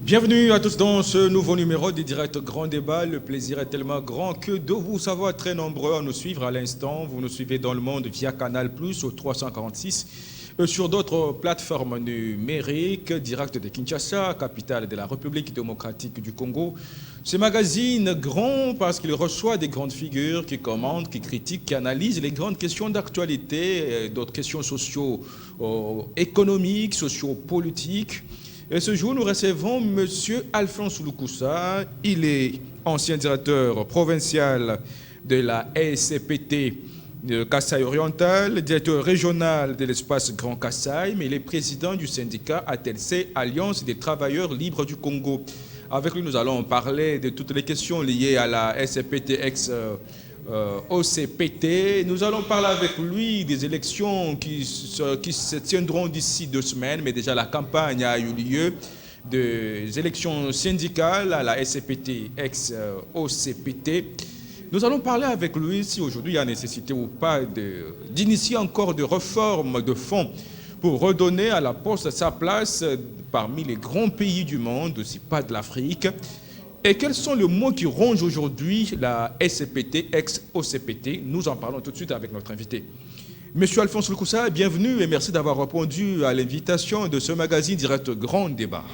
Bienvenue à tous dans ce nouveau numéro du Direct Grand Débat. Le plaisir est tellement grand que de vous savoir très nombreux à nous suivre à l'instant. Vous nous suivez dans le monde via Canal+, au 346, sur d'autres plateformes numériques, direct de Kinshasa, capitale de la République démocratique du Congo. Ce magazine grand parce qu'il reçoit des grandes figures qui commentent, qui critiquent, qui analysent les grandes questions d'actualité, d'autres questions socio-économiques, socio-politiques. Et ce jour, nous recevons M. Alphonse Lukusa. Il est ancien directeur provincial de la SCPT de Kasaï Oriental, directeur régional de l'espace Grand Kasaï, mais il est président du syndicat ATLC, Alliance des travailleurs libres du Congo. Avec lui, nous allons parler de toutes les questions liées à la SCPT OCPT. Nous allons parler avec lui des élections qui se tiendront d'ici 2 semaines, mais déjà la campagne a eu lieu, des élections syndicales à la SCPT ex-OCPT. Nous allons parler avec lui si aujourd'hui il y a nécessité ou pas d'initier encore des réformes de fond pour redonner à la Poste sa place parmi les grands pays du monde, aussi pas de l'Afrique. Et quels sont les mots qui rongent aujourd'hui la SCPT, ex-OCPT? Nous en parlons tout de suite avec notre invité. Monsieur Alphonse Lukusa, bienvenue et merci d'avoir répondu à l'invitation de ce magazine Direct Grand Débat.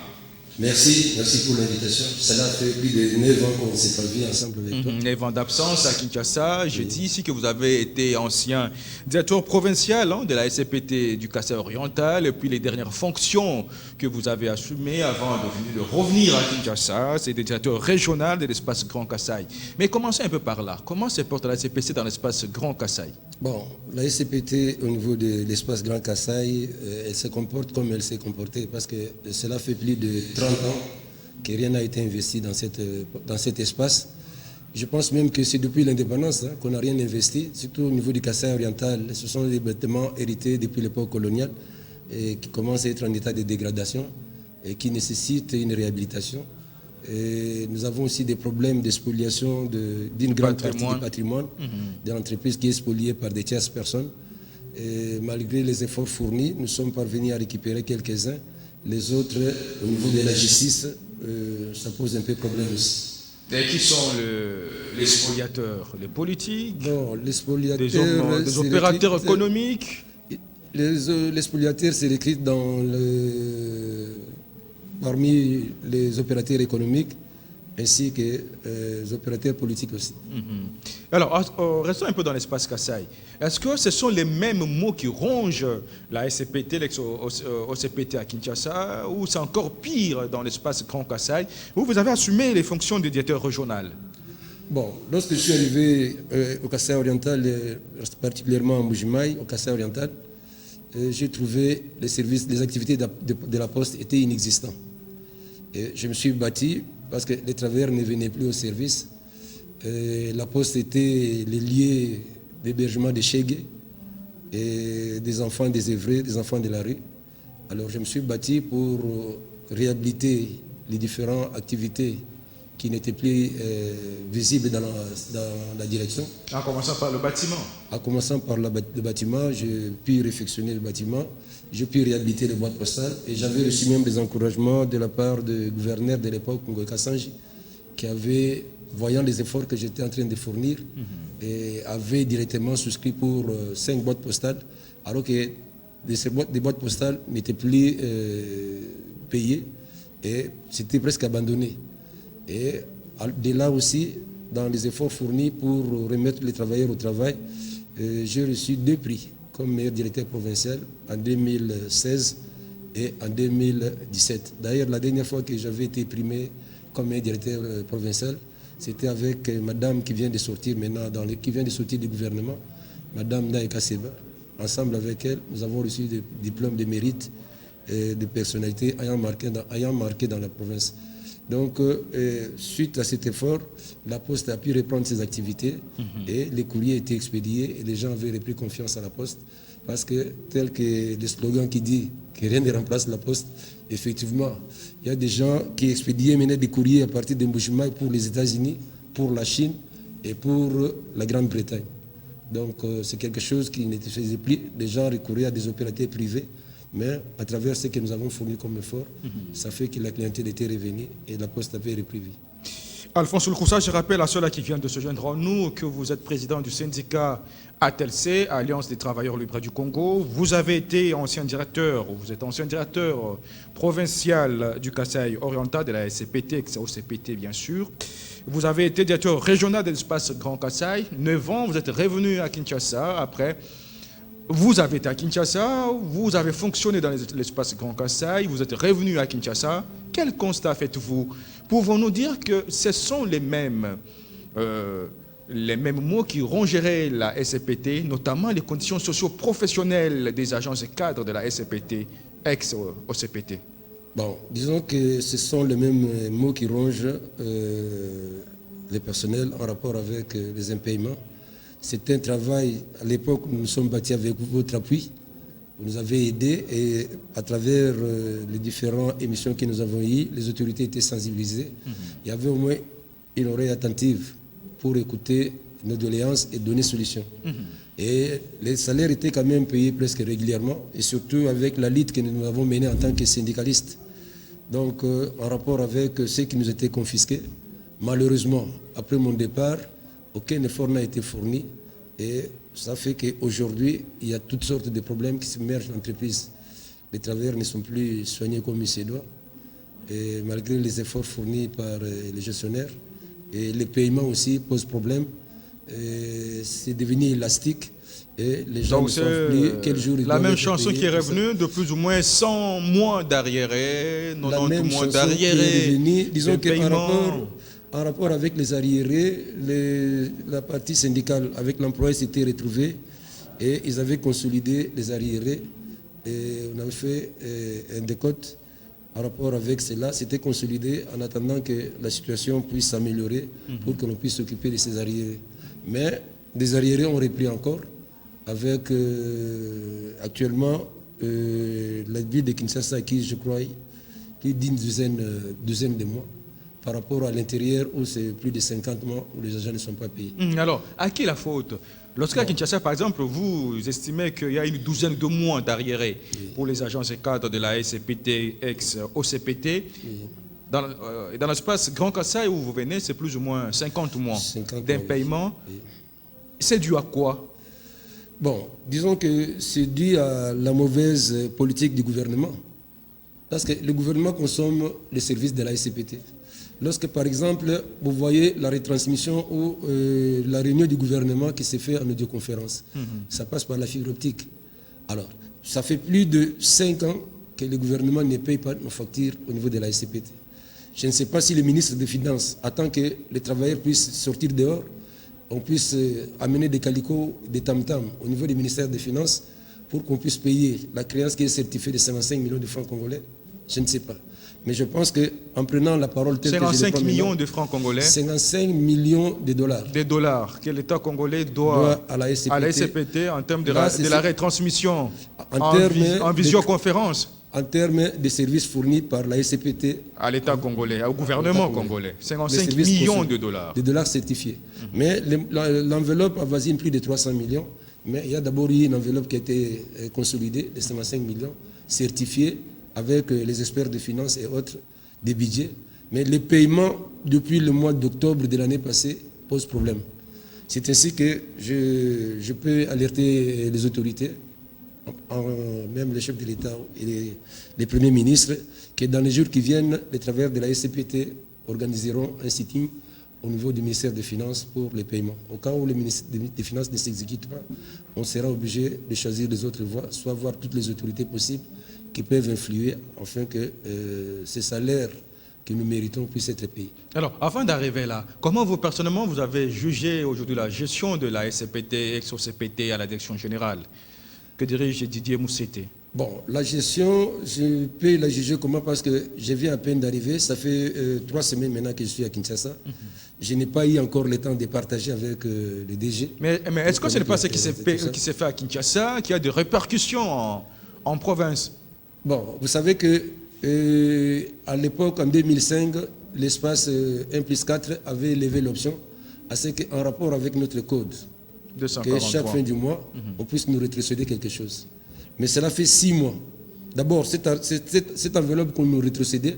Merci pour l'invitation. Cela fait plus de 9 ans qu'on s'est pas vu ensemble avec toi. 9 ans d'absence à Kinshasa. Je dis ici que vous avez été ancien directeur provincial de la SCPT du Kasaï Oriental, et puis les dernières fonctions que vous avez assumées avant de revenir à Kinshasa, c'est le directeur régional de l'espace Grand Kasaï. Mais commencez un peu par là. Comment se porte la SCPT dans l'espace Grand Kasaï? Bon, la SCPT au niveau de l'espace Grand Kasaï, elle se comporte comme elle s'est comportée parce que cela fait plus de 30 ans que rien n'a été investi dans cet espace. Je pense même que c'est depuis l'indépendance qu'on n'a rien investi, surtout au niveau du Kasaï oriental. Ce sont des bâtiments hérités depuis l'époque coloniale et qui commencent à être en état de dégradation et qui nécessitent une réhabilitation. Et nous avons aussi des problèmes de spoliation d'une grande partie du patrimoine de l'entreprise qui est spoliée par des tierces personnes. Et malgré les efforts fournis, nous sommes parvenus à récupérer quelques-uns. Les autres, au niveau de la justice, ça pose un peu problème aussi. Et qui sont les spoliateurs? Les politiques? Non, les spoliateurs... Des opérateurs économiques? Les spoliateurs, c'est écrit parmi les opérateurs économiques ainsi que les opérateurs politiques aussi. Alors, restons un peu dans l'espace Kasaï. Est-ce que ce sont les mêmes mots qui rongent la SCPT, l'ex-OCPT à Kinshasa, ou c'est encore pire dans l'espace Grand Kasaï, où vous avez assumé les fonctions de directeur régional? Bon, lorsque je suis arrivé au Kasaï oriental, particulièrement à Mbujimaï, au Kasaï oriental, j'ai trouvé les services, les activités de la Poste étaient inexistants. Et je me suis battu parce que les travailleurs ne venaient plus au service. La Poste était les lieux d'hébergement des Chegues et des enfants des œuvrés, des enfants de la rue. Alors je me suis battu pour réhabiliter les différentes activités qui n'étaient plus visibles dans la direction. En commençant par le bâtiment? En commençant par le bâtiment, j'ai pu réfectionner le bâtiment, j'ai pu réhabiliter les boîtes postales et j'avais reçu même des encouragements de la part du gouverneur de l'époque, Ngo Kassanji, qui avait, voyant les efforts que j'étais en train de fournir, et avait directement souscrit pour 5 boîtes postales, alors que des boîtes postales n'étaient plus payées et c'était presque abandonné. Et de là aussi, dans les efforts fournis pour remettre les travailleurs au travail, j'ai reçu 2 prix comme meilleur directeur provincial en 2016 et en 2017. D'ailleurs, la dernière fois que j'avais été primé comme meilleur directeur provincial, c'était avec madame qui vient de sortir maintenant, qui vient de sortir du gouvernement, madame Naïka Seba. Ensemble avec elle, nous avons reçu des diplômes de mérite et de personnalité ayant marqué dans la province. Donc, suite à cet effort, la Poste a pu reprendre ses activités et les courriers étaient expédiés et les gens avaient repris confiance à la Poste parce que, tel que le slogan qui dit que rien ne remplace la Poste, effectivement, il y a des gens qui expédiaient maintenant des courriers à partir de Mbujimaï pour les États-Unis, pour la Chine et pour la Grande-Bretagne. Donc, c'est quelque chose qui ne faisait plus. Les gens recouraient à des opérateurs privés Mais à travers ce que nous avons fourni comme effort, ça fait que la clientèle était revenue et la poste avait repris vie. Alphonse Loukoussa, je rappelle à ceux-là qui viennent de se joindre à nous que vous êtes président du syndicat ATLC, Alliance des travailleurs libres du Congo. Vous avez été ancien directeur, ou vous êtes ancien directeur provincial du Kasaï oriental de la SCPT, ex-OCPT bien sûr. Vous avez été directeur régional de l'espace Grand Kasaï. 9 ans, vous êtes revenu à Kinshasa après. Vous avez été à Kinshasa, vous avez fonctionné dans l'espace Grand Kasaï, vous êtes revenu à Kinshasa. Quel constat faites-vous? Pouvons-nous dire que ce sont les mêmes mots qui rongeraient la SCPT, notamment les conditions socio-professionnelles des agents et cadres de la SCPT, ex-OCPT? Bon, disons que ce sont les mêmes mots qui rongent les personnels en rapport avec les impayements. C'est un travail, à l'époque, nous nous sommes bâtis avec votre appui. Vous nous avez aidés et à travers les différentes émissions que nous avons eues, les autorités étaient sensibilisées. Il y avait au moins une oreille attentive pour écouter nos doléances et donner solution. Et les salaires étaient quand même payés presque régulièrement et surtout avec la lutte que nous avons menée en tant que syndicalistes. Donc, en rapport avec ce qui nous était confisqué, malheureusement, après mon départ, aucun effort n'a été fourni et ça fait qu'aujourd'hui, il y a toutes sortes de problèmes qui submergent l'entreprise. Les travailleurs ne sont plus soignés comme il se doit et malgré les efforts fournis par les gestionnaires. Et les paiements aussi posent problème. C'est devenu élastique et les gens ne savent plus quel jour ils doivent être payés. La même chanson qui est revenue de plus ou moins 100 mois d'arriérés, 90 mois d'arriérés. Disons qu'en rapport avec les arriérés, la partie syndicale avec l'employé s'était retrouvée et ils avaient consolidé les arriérés et on avait fait un décote en rapport avec cela. C'était consolidé en attendant que la situation puisse s'améliorer pour que l'on puisse s'occuper de ces arriérés. Mais des arriérés ont repris encore avec actuellement la ville de Kinshasa qui, je crois, plus d'une douzaine de mois. Par rapport à l'intérieur où c'est plus de 50 mois où les agents ne sont pas payés. Alors, à qui la faute? Lorsqu'à Kinshasa, par exemple, vous estimez qu'il y a une douzaine de mois d'arriérés pour les agents et cadres de la SCPT, ex-OCPT. Dans l'espace Grand Kasaï où vous venez, c'est plus ou moins 50 mois d'impayement. C'est dû à quoi? Bon, disons que c'est dû à la mauvaise politique du gouvernement. Parce que le gouvernement consomme les services de la SCPT. Lorsque, par exemple, vous voyez la retransmission ou la réunion du gouvernement qui s'est fait en audioconférence, ça passe par la fibre optique. Alors, ça fait plus de 5 ans que le gouvernement ne paye pas nos factures au niveau de la SCPT. Je ne sais pas si le ministre des Finances attend que les travailleurs puissent sortir dehors, on puisse amener des calicots, des tam-tams au niveau du ministère des Finances pour qu'on puisse payer la créance qui est certifiée de 55 millions de francs congolais. Je ne sais pas. Mais je pense qu'en prenant la parole telle que je 55 millions de francs congolais. 55 millions de dollars. Des dollars que l'État congolais doit à la SCPT en termes de la retransmission en visioconférence. En termes de services fournis par la SCPT à l'État congolais, au gouvernement congolais. 55 millions de dollars. Des dollars certifiés. Mais l'enveloppe avoisine plus de 300 millions. Mais il y a d'abord eu une enveloppe qui a été consolidée de 55 millions, certifiée avec les experts de finances et autres, des budgets. Mais les paiements, depuis le mois d'octobre de l'année passée, posent problème. C'est ainsi que je peux alerter les autorités, même les chefs de l'État et les premiers ministres, que dans les jours qui viennent, les travailleurs de la SCPT organiseront un sitting au niveau du ministère des Finances pour les paiements. Au cas où le ministère des Finances ne s'exécute pas, on sera obligé de choisir les autres voies, soit voir toutes les autorités possibles qui peuvent influer afin que ces salaires que nous méritons puissent être payés. Alors, avant d'arriver là, comment vous, personnellement, vous avez jugé aujourd'hui la gestion de la SCPT, ex-OCPT à la direction générale que dirige Didier Mousseté? Bon, la gestion, je peux la juger comment? Parce que je viens à peine d'arriver, ça fait 3 semaines maintenant que je suis à Kinshasa. Je n'ai pas eu encore le temps de partager avec le DG. Mais est-ce que ce n'est pas ce qui s'est fait à Kinshasa, qui a des répercussions en province? Bon, vous savez que à l'époque, en 2005, l'espace 1+4 avait levé l'option à ce qu'en rapport avec notre code, 243, que chaque fin du mois, on puisse nous rétrocéder quelque chose. Mais cela fait 6 mois D'abord, cette enveloppe qu'on nous rétrocédait,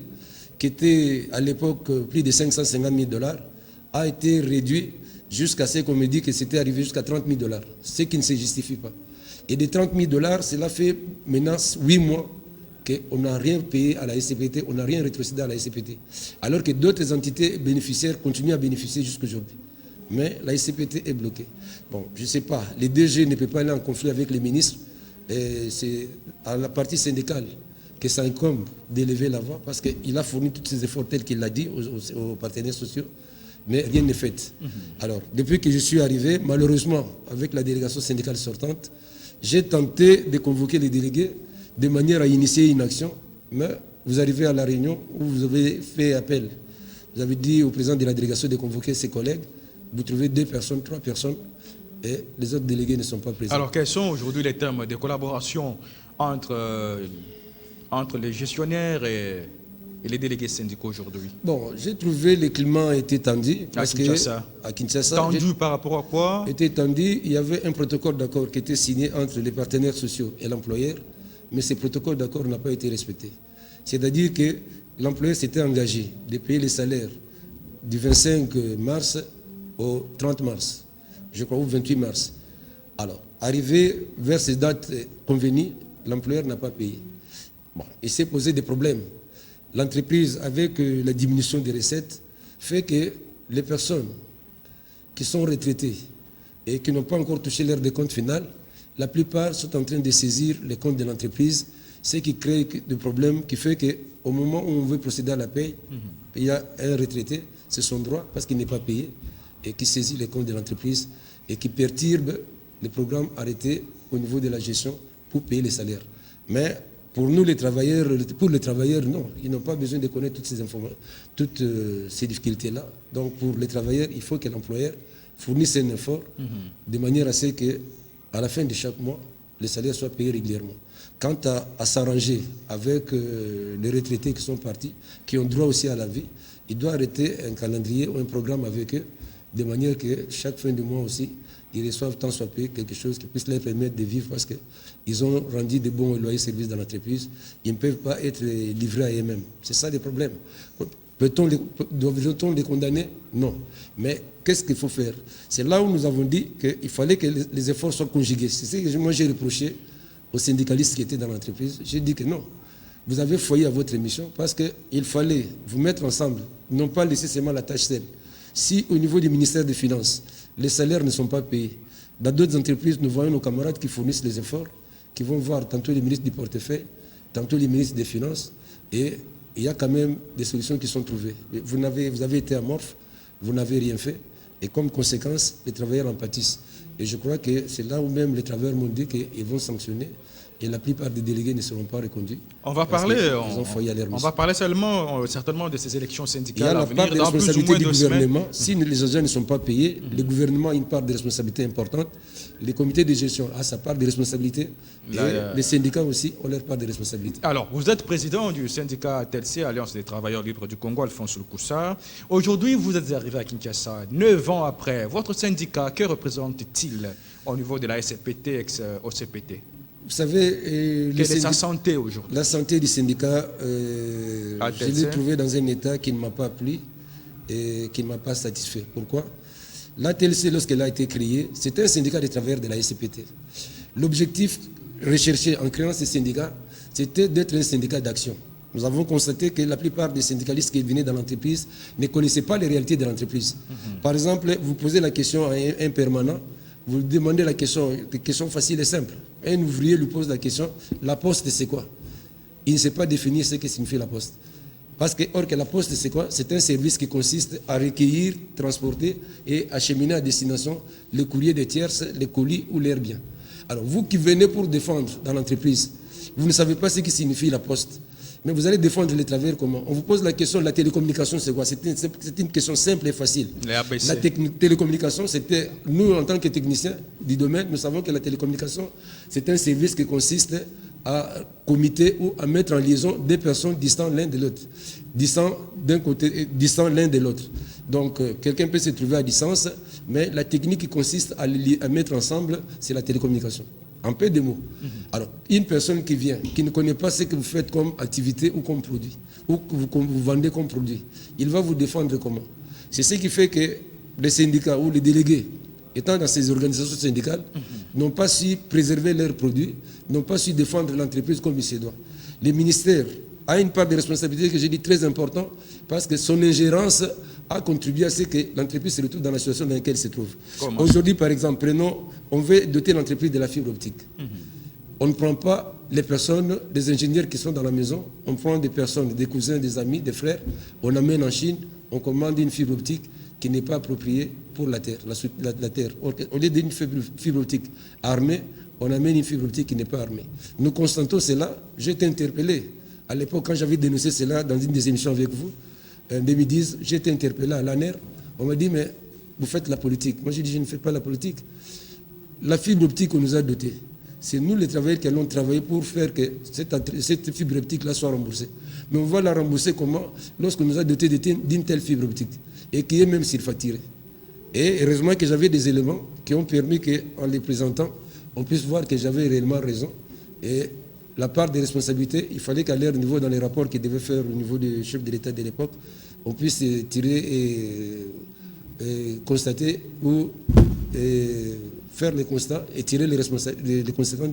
qui était à l'époque plus de 550 000 $, a été réduite jusqu'à ce qu'on me dit que c'était arrivé jusqu'à 30 000 $, ce qui ne se justifie pas. Et des 30 000 $, cela fait maintenant 8 mois qu'on n'a rien payé à la SCPT, on n'a rien rétrocédé à la SCPT. Alors que d'autres entités bénéficiaires continuent à bénéficier jusqu'aujourd'hui. Mais la SCPT est bloquée. Bon, je ne sais pas, les DG ne peuvent pas aller en conflit avec les ministres. C'est à la partie syndicale que ça incombe d'élever la voix parce qu'il a fourni tous ses efforts tels qu'il l'a dit aux partenaires sociaux, mais rien n'est fait. Alors, depuis que je suis arrivé, malheureusement, avec la délégation syndicale sortante, j'ai tenté de convoquer les délégués de manière à initier une action, mais vous arrivez à la réunion où vous avez fait appel. Vous avez dit au président de la délégation de convoquer ses collègues, vous trouvez 2 personnes, 3 personnes, et les autres délégués ne sont pas présents. Alors, quels sont aujourd'hui les termes de collaboration entre les gestionnaires et les délégués syndicaux aujourd'hui? Bon, j'ai trouvé le climat était tendu. À Kinshasa. Tendu par rapport à quoi? Était tendu. Il y avait un protocole d'accord qui était signé entre les partenaires sociaux et l'employeur, mais ce protocole d'accord n'a pas été respecté. C'est-à-dire que l'employeur s'était engagé de payer les salaires du 25 mars au 30 mars, je crois, au 28 mars. Alors, arrivé vers ces dates convenues, l'employeur n'a pas payé. Bon, il s'est posé des problèmes. L'entreprise, avec la diminution des recettes, fait que les personnes qui sont retraitées et qui n'ont pas encore touché leur décompte final, la plupart sont en train de saisir les comptes de l'entreprise, ce qui crée des problèmes qui fait qu'au moment où on veut procéder à la paye, il y a un retraité, c'est son droit parce qu'il n'est pas payé, et qui saisit les comptes de l'entreprise et qui perturbe les programmes arrêtés au niveau de la gestion pour payer les salaires. Mais pour nous, les travailleurs, non. Ils n'ont pas besoin de connaître toutes ces informations, toutes ces difficultés-là. Donc, pour les travailleurs, il faut que l'employeur fournisse un effort de manière à ce qu'à la fin de chaque mois, les salaires soient payés régulièrement. Quant à s'arranger avec les retraités qui sont partis, qui ont droit aussi à la vie, il doit arrêter un calendrier ou un programme avec eux, de manière que chaque fin de mois aussi, ils reçoivent tant soit peu quelque chose qui puisse leur permettre de vivre parce qu'ils ont rendu de bons et loyaux services dans l'entreprise. Ils ne peuvent pas être livrés à eux-mêmes. C'est ça le problème. Doit-on les condamner? Non. Mais qu'est-ce qu'il faut faire? C'est là où nous avons dit qu'il fallait que les efforts soient conjugués. C'est ce que moi j'ai reproché aux syndicalistes qui étaient dans l'entreprise. J'ai dit que non. Vous avez foyé à votre émission parce qu'il fallait vous mettre ensemble, non pas laisser seulement la tâche seule. Si au niveau du ministère des Finances, les salaires ne sont pas payés, dans d'autres entreprises, nous voyons nos camarades qui fournissent les efforts, qui vont voir tantôt les ministres du portefeuille, tantôt les ministres des Finances, et il y a quand même des solutions qui sont trouvées. Vous avez été amorphe, vous n'avez rien fait, et comme conséquence, les travailleurs en pâtissent. Et je crois que c'est là où même les travailleurs m'ont dit qu'ils vont sanctionner, et la plupart des délégués ne seront pas reconduits. On va parler certainement de ces élections syndicales. Il y a la part de responsabilité du gouvernement. Si les agents ne sont pas payés, le gouvernement a une part de responsabilité importante. Les comités de gestion ont sa part de responsabilité. Et les syndicats aussi ont leur part de responsabilité. Alors, vous êtes président du syndicat TLC, Alliance des travailleurs libres du Congo, Alphonse Lukusa. Aujourd'hui, vous êtes arrivé à Kinshasa, 9 ans après. Votre syndicat, que représente-t-il au niveau de la SCPT, ex-OCPT? Vous savez, quelle est sa santé aujourd'hui? La santé du syndicat, je l'ai trouvé dans un état qui ne m'a pas plu et qui ne m'a pas satisfait. Pourquoi? La TLC, lorsqu'elle a été créée, c'était un syndicat de travailleurs de la SCPT. L'objectif recherché en créant ce syndicat, c'était d'être un syndicat d'action. Nous avons constaté que la plupart des syndicalistes qui venaient dans l'entreprise ne connaissaient pas les réalités de l'entreprise. Par exemple, vous posez la question à un permanent, vous demandez la question facile et simple. Un ouvrier lui pose la question, la poste c'est quoi? Il ne sait pas définir ce que signifie la poste. Parce que, or que la poste c'est quoi? C'est un service qui consiste à recueillir, transporter et acheminer à destination le courrier des tierces, les colis ou leurs biens. Alors vous qui venez pour défendre dans l'entreprise, vous ne savez pas ce qui signifie la poste. Mais vous allez défendre les travailleurs comment? On vous pose la question, la télécommunication c'est quoi? C'est une question simple et facile. La télécommunication, c'était, nous en tant que techniciens du domaine, nous savons que la télécommunication, c'est un service qui consiste à commuter ou à mettre en liaison des personnes distantes l'un de l'autre. Distants d'un côté, distants l'un de l'autre. Donc quelqu'un peut se trouver à distance, mais la technique qui consiste à mettre ensemble, c'est la télécommunication. en peu de mots. Alors, une personne qui vient, qui ne connaît pas ce que vous faites comme activité ou comme produit, ou que vous vendez comme produit, il va vous défendre comment? C'est ce qui fait que les syndicats ou les délégués, étant dans ces organisations syndicales, n'ont pas su préserver leurs produits, n'ont pas su défendre l'entreprise comme il se doit. Le ministère a une part de responsabilité que j'ai dit très important, parce que son ingérence a contribué à ce que l'entreprise se retrouve dans la situation dans laquelle elle se trouve. Aujourd'hui, par exemple, on veut doter l'entreprise de la fibre optique. On ne prend pas les personnes, les ingénieurs qui sont dans la maison, on prend des personnes, des cousins, des amis, des frères, on amène en Chine, on commande une fibre optique qui n'est pas appropriée pour la terre. La terre. Au lieu d'une fibre optique armée, on amène une fibre optique qui n'est pas armée. Nous constatons cela. J'ai été interpellé à l'époque quand j'avais dénoncé cela dans une des émissions avec vous. En 2010, j'ai été interpellé à l'ANER. On m'a dit, mais vous faites la politique. Moi, j'ai dit, je ne fais pas la politique. La fibre optique qu'on nous a dotée, c'est nous les travailleurs qui allons travailler pour faire que cette fibre optique-là soit remboursée. Mais on va la rembourser comment? Lorsqu'on nous a doté d'une telle fibre optique et qui est même surfacturée. Et heureusement que j'avais des éléments qui ont permis qu'en les présentant, on puisse voir que j'avais réellement raison. Et la part des responsabilités, il fallait qu'à leur niveau, dans les rapports qu'ils devaient faire au niveau du chef de l'État de l'époque, on puisse tirer et constater ou faire les constats et tirer les conséquences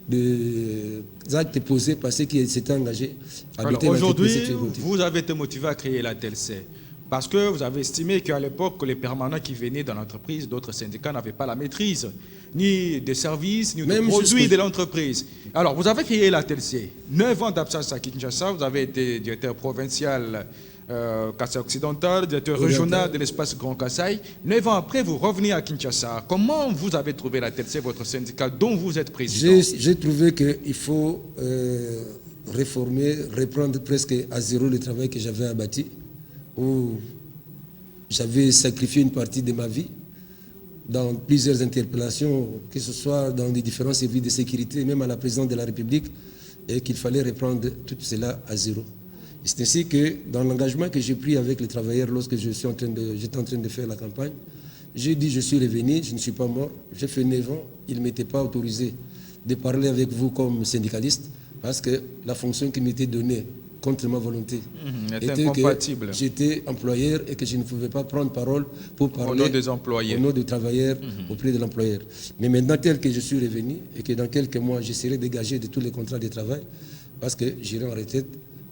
des actes posés par ceux qui s'étaient engagés à doter aujourd'hui, vous avez été motivé à créer la TLC parce que vous avez estimé qu'à l'époque, les permanents qui venaient dans l'entreprise, d'autres syndicats n'avaient pas la maîtrise ni des services, ni des produits de l'entreprise. Alors, vous avez créé la TLC. 9 ans d'absence à Kinshasa, vous avez été directeur provincial Kassai occidental, directeur régional de l'espace Grand Kassai. 9 ans après, vous revenez à Kinshasa. Comment vous avez trouvé la TLC, votre syndicat dont vous êtes président? J'ai trouvé qu'il faut réformer, reprendre presque à zéro le travail que j'avais abattu, où j'avais sacrifié une partie de ma vie dans plusieurs interpellations, que ce soit dans les différents services de sécurité, même à la présidence de la République, et qu'il fallait reprendre tout cela à zéro. C'est ainsi que dans l'engagement que j'ai pris avec les travailleurs lorsque j'étais en train de faire la campagne, j'ai dit je suis revenu, je ne suis pas mort, j'ai fait 9 ans, il ne m'était pas autorisé de parler avec vous comme syndicaliste parce que la fonction qui m'était donnée contre ma volonté était incompatible. Que j'étais employeur et que je ne pouvais pas prendre parole pour parler au nom des employés, au nom des travailleurs auprès de l'employeur. Mais maintenant tel que je suis revenu et que dans quelques mois je serai dégagé de tous les contrats de travail parce que j'irai en retraite,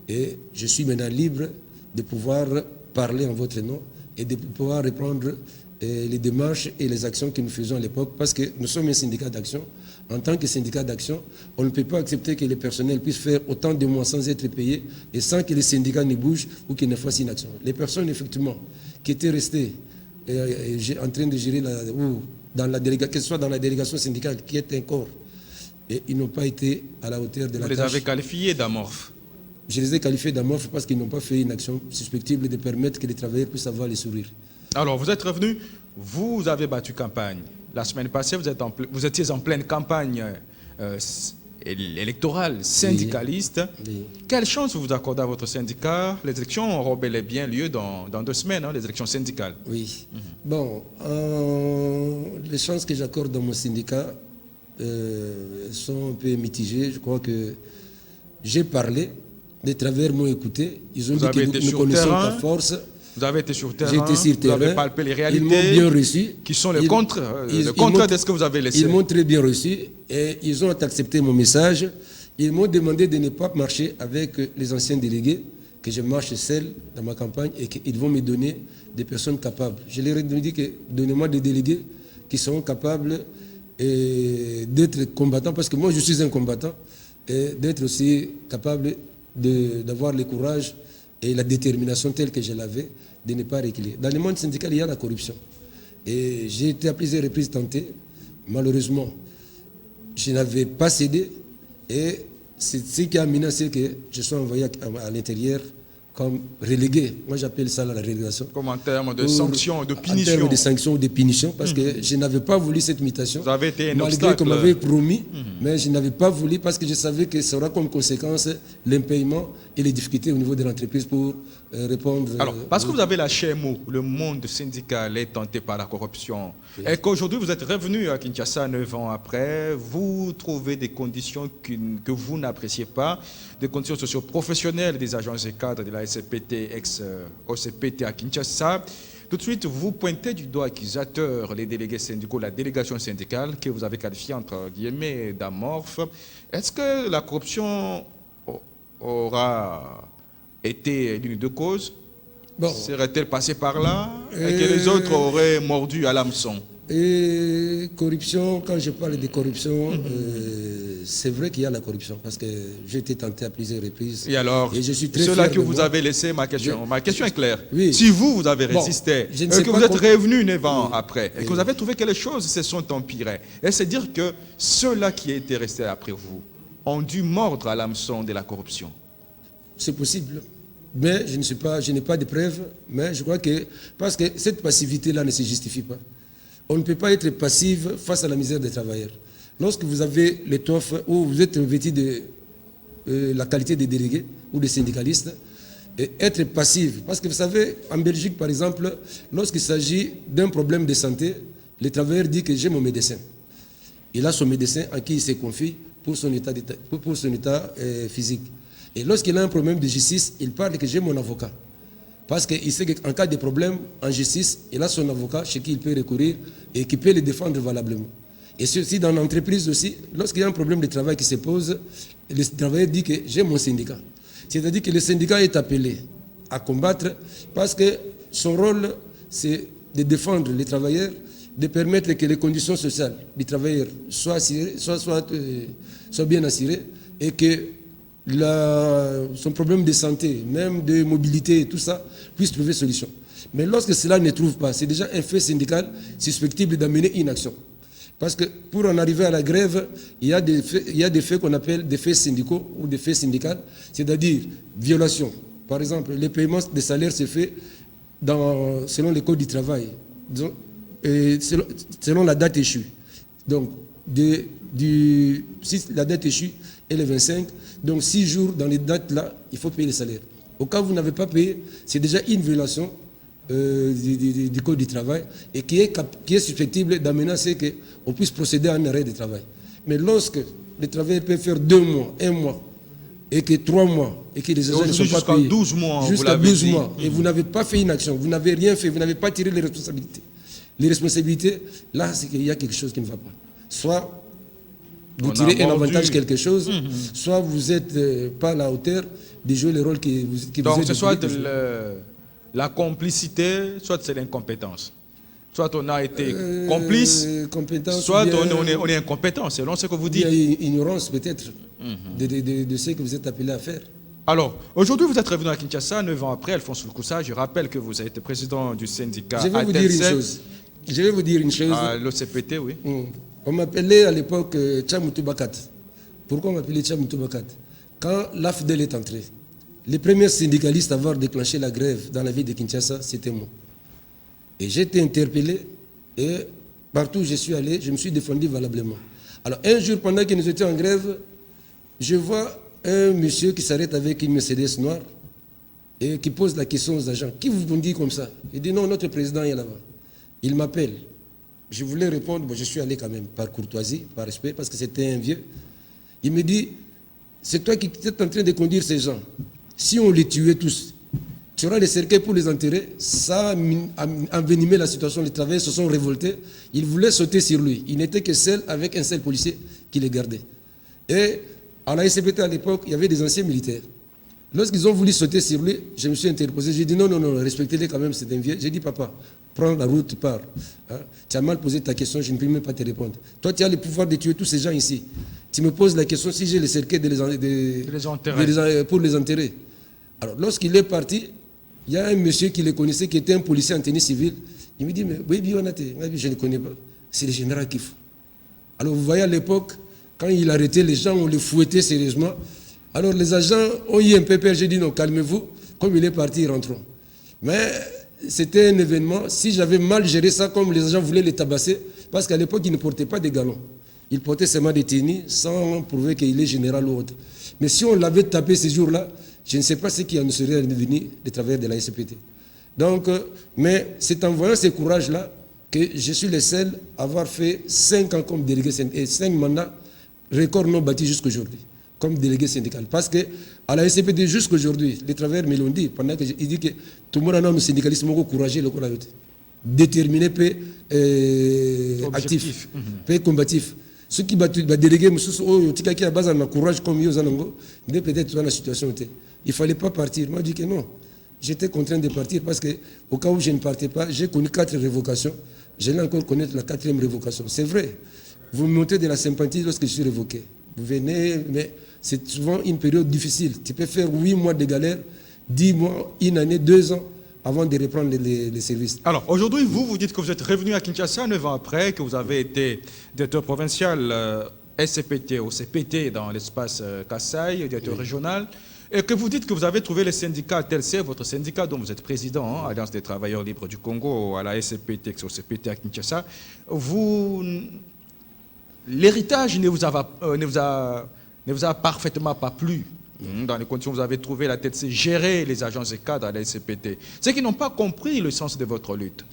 et je suis maintenant libre de pouvoir parler en votre nom et de pouvoir reprendre les démarches et les actions que nous faisons à l'époque, parce que nous sommes un syndicat d'action. En tant que syndicat d'action, on ne peut pas accepter que les personnels puissent faire autant de mois sans être payés et sans que les syndicats ne bougent ou qu'ils ne fassent une action. Les personnes, effectivement, qui étaient restées en train de gérer, que ce soit dans la délégation syndicale, qui est un corps, et ils n'ont pas été à la hauteur de la tâche. Vous les avez qualifiés d'amorphes? Je les ai qualifiés d'amorphes parce qu'ils n'ont pas fait une action susceptible de permettre que les travailleurs puissent avoir les sourires. Alors, vous êtes revenu, vous avez battu campagne. La semaine passée, vous étiez en pleine campagne électorale, syndicaliste. Oui. Quelle chance vous accordez à votre syndicat? Les élections auront bel et bien lieu dans 2 semaines, les élections syndicales. Oui. Bon, les chances que j'accorde dans mon syndicat sont un peu mitigées. Je crois que j'ai parlé. Les travailleurs m'ont écouté, ils ont dit que nous connaissons ta force. Vous avez été sur terrain, été sur terrain, vous avez palpé les réalités, ils m'ont bien reçu, qui sont le contraire de ce que vous avez laissé. Ils m'ont très bien reçu et ils ont accepté mon message. Ils m'ont demandé de ne pas marcher avec les anciens délégués, que je marche seul dans ma campagne et qu'ils vont me donner des personnes capables. Je leur ai dit que donnez-moi des délégués qui seront capables d'être combattants, parce que moi je suis un combattant, et d'être aussi capable d'avoir le courage et la détermination telle que je l'avais, de ne pas reculer. Dans le monde syndical, il y a la corruption. Et j'ai été à plusieurs reprises tenté. Malheureusement, je n'avais pas cédé. Et c'est ce qui a menacé que je sois envoyé à l'intérieur comme relégué. Moi, j'appelle ça la relégation. Comme en termes de sanctions, de punitions. En termes de sanctions ou de punitions, parce que je n'avais pas voulu cette mutation. Vous avez été un malgré obstacle. qu'on m'avait promis, mais je n'avais pas voulu parce que je savais que ça aura comme conséquence l'impayement et les difficultés au niveau de l'entreprise pour répondre... Alors, parce que vous avez lâché un mot, le monde syndical est tenté par la corruption, oui. Et qu'aujourd'hui vous êtes revenu à Kinshasa 9 ans après, vous trouvez des conditions que vous n'appréciez pas, des conditions socio-professionnelles des agents et cadres de la SCPT, ex-OCPT à Kinshasa. Tout de suite, vous pointez du doigt accusateur les délégués syndicaux, la délégation syndicale que vous avez qualifiée entre guillemets d'amorphe. Est-ce que la corruption aura été l'une des causes? Bon. Serait-elle passée par là et que les autres auraient mordu à l'hameçon? Et corruption, quand je parle de corruption, c'est vrai qu'il y a la corruption, parce que j'ai été tenté à plusieurs reprises. Et alors, ceux-là que vous avez laissé, ma question est claire. Oui. Si vous avez résisté, et que vous êtes revenu 9 ans après, et que vous avez trouvé que les choses se sont empirées, et c'est dire que ceux-là qui étaient restés après vous ont dû mordre à l'hameçon de la corruption. C'est possible. Mais je n'ai pas de preuves, mais je crois que, parce que cette passivité-là ne se justifie pas. On ne peut pas être passif face à la misère des travailleurs. Lorsque vous avez l'étoffe ou vous êtes vêtu de la qualité des délégués ou des syndicalistes, et être passif, parce que vous savez, en Belgique par exemple, lorsqu'il s'agit d'un problème de santé, le travailleur dit que j'ai mon médecin. Il a son médecin à qui il se confie pour son état physique. Et lorsqu'il a un problème de justice, il parle que j'ai mon avocat. Parce qu'il sait qu'en cas de problème en justice, il a son avocat chez qui il peut recourir et qui peut le défendre valablement. Et ceci dans l'entreprise aussi, lorsqu'il y a un problème de travail qui se pose, le travailleur dit que j'ai mon syndicat. C'est-à-dire que le syndicat est appelé à combattre parce que son rôle, c'est de défendre les travailleurs, de permettre que les conditions sociales des travailleurs soient bien assurées et que son problème de santé, même de mobilité, tout ça, puisse trouver solution. Mais lorsque cela ne trouve pas, c'est déjà un fait syndical susceptible d'amener une action. Parce que pour en arriver à la grève, il y a des faits qu'on appelle des faits syndicaux ou des faits syndicaux, c'est-à-dire violation. Par exemple, le paiement des salaires se fait selon les codes du travail, selon la date échue. Donc, si la date échue est le 25, donc 6 jours dans les dates-là, il faut payer les salaires. Au cas où vous n'avez pas payé, c'est déjà une violation du code du travail et qui est susceptible d'amener à ce qu'on puisse procéder à un arrêt de travail. Mais lorsque le travail peut faire 2 mois, 1 mois, et que 3 mois, et que les agents ne sont pas payés, 12 mois, jusqu'à 12 mois, et vous n'avez pas fait une action, vous n'avez rien fait, vous n'avez pas tiré les responsabilités. Les responsabilités, là, c'est qu'il y a quelque chose qui ne va pas. Soit vous tirez un avantage quelque chose, soit vous n'êtes pas à la hauteur de jouer le rôle qui vous est donc, c'est soit la complicité, soit c'est l'incompétence. Soit on a été complice, soit on est incompétent, selon ce que vous dites. Il y a une ignorance peut-être de ce que vous êtes appelé à faire. Alors, aujourd'hui, vous êtes revenu à Kinshasa, 9 ans après, Alphonse Lukusa. Je rappelle que vous êtes président du syndicat. Je vais vous dire une chose. À l'OCPT, oui. On m'appelait à l'époque Tchamoutou Bakat. Pourquoi on m'appelait Tchamoutou Bakat? Quand l'AFDEL est entré, les premiers syndicalistes à avoir déclenché la grève dans la ville de Kinshasa, c'était moi. Et j'ai été interpellé et partout où je suis allé, je me suis défendu valablement. Alors un jour, pendant que nous étions en grève, je vois un monsieur qui s'arrête avec une Mercedes noire et qui pose la question aux agents. Qui vous dit comme ça? Il dit non, notre président est là-bas. Il m'appelle. Je voulais répondre, bon, je suis allé quand même par courtoisie, par respect, parce que c'était un vieux. Il me dit, c'est toi qui es en train de conduire ces gens. Si on les tuait tous, tu auras des cercueils pour les enterrer. Ça a envenimé la situation. Les travailleurs se sont révoltés. Ils voulaient sauter sur lui. Il n'était que seul avec un seul policier qui les gardait. Et à la SCPT à l'époque, il y avait des anciens militaires. Lorsqu'ils ont voulu sauter sur lui, je me suis interposé. J'ai dit non, respectez-les quand même, c'est un vieux. J'ai dit papa, prends la route, pars. Hein? Tu as mal posé ta question, je ne peux même pas te répondre. Toi, tu as le pouvoir de tuer tous ces gens ici. Tu me poses la question si j'ai le cercueil pour les enterrer. Alors, lorsqu'il est parti, il y a un monsieur qui le connaissait, qui était un policier en tenue civile. Il me dit, mais oui, je ne connais pas. C'est le général Kifou. Alors, vous voyez à l'époque, quand il arrêtait les gens, on les fouettait sérieusement. Alors les agents ont eu un peu peur, j'ai dit non, calmez-vous, comme il est parti, rentrons. Mais c'était un événement, si j'avais mal géré ça, comme les agents voulaient les tabasser, parce qu'à l'époque, ils ne portaient pas des galons. Ils portaient seulement des tennis, sans prouver qu'il est général ou autre. Mais si on l'avait tapé ces jours-là, je ne sais pas ce qui en serait devenu des travailleurs de la SPT. Donc, mais c'est en voyant ce courage-là que je suis le seul à avoir fait 5 ans comme délégué syndical et 5 mandats records non battus jusqu'aujourd'hui, comme délégué syndical. Parce que à la SPT jusqu'aujourd'hui, les travailleurs me l'ont dit, pendant que il dit que tout le monde a un syndicalisme courageux, déterminé, actif, combatif. Ceux qui battent délégués, qui a base de courage comme eux, peut-être dans la situation. Il ne fallait pas partir. Moi, je dis que non. J'étais contraint de partir parce qu'au cas où je ne partais pas, j'ai connu 4 révocations. J'allais encore connaître la 4e révocation. C'est vrai. Vous me montrez de la sympathie lorsque je suis révoqué. Vous venez, mais c'est souvent une période difficile. Tu peux faire 8 mois de galère, 10 mois, 1 année, 2 ans avant de reprendre les services. Alors, aujourd'hui, vous dites que vous êtes revenu à Kinshasa 9 ans après, que vous avez été directeur provincial SCPT au CPT dans l'espace Kasaï, directeur régional, et que vous dites que vous avez trouvé les syndicats TLC, votre syndicat dont vous êtes président, Alliance des travailleurs libres du Congo, à la SCPT, au CPT à Kinshasa. L'héritage ne vous a parfaitement pas plu. Dans les conditions où vous avez trouvé la tête, c'est gérer les agences et cadres à la SCPT. Ceux qui n'ont pas compris le sens de votre lutte,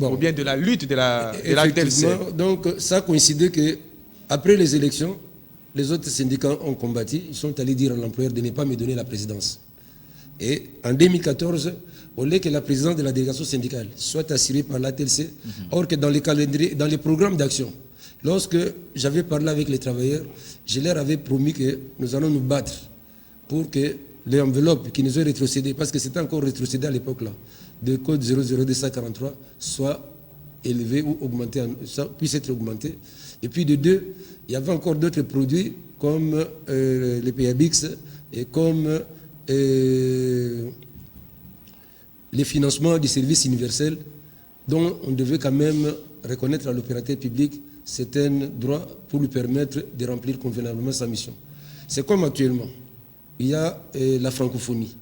ou bien de la lutte de la TLC. Donc, ça a coïncidé qu'après les élections, les autres syndicats ont combattu. Ils sont allés dire à l'employeur de ne pas me donner la présidence. Et en 2014, au lieu que la présidence de la délégation syndicale soit assurée par la TLC, or que dans les calendriers, dans les programmes d'action, lorsque j'avais parlé avec les travailleurs, je leur avais promis que nous allons nous battre pour que les enveloppes qui nous ont rétrocédées, parce que c'était encore rétrocédé à l'époque-là, de code 00243, soient élevées ou augmentées, puissent être augmentées. Et puis de 2, il y avait encore d'autres produits comme les PABX et comme les financements du service universel dont on devait quand même reconnaître à l'opérateur public certains droits pour lui permettre de remplir convenablement sa mission. C'est comme actuellement. Il y a la francophonie.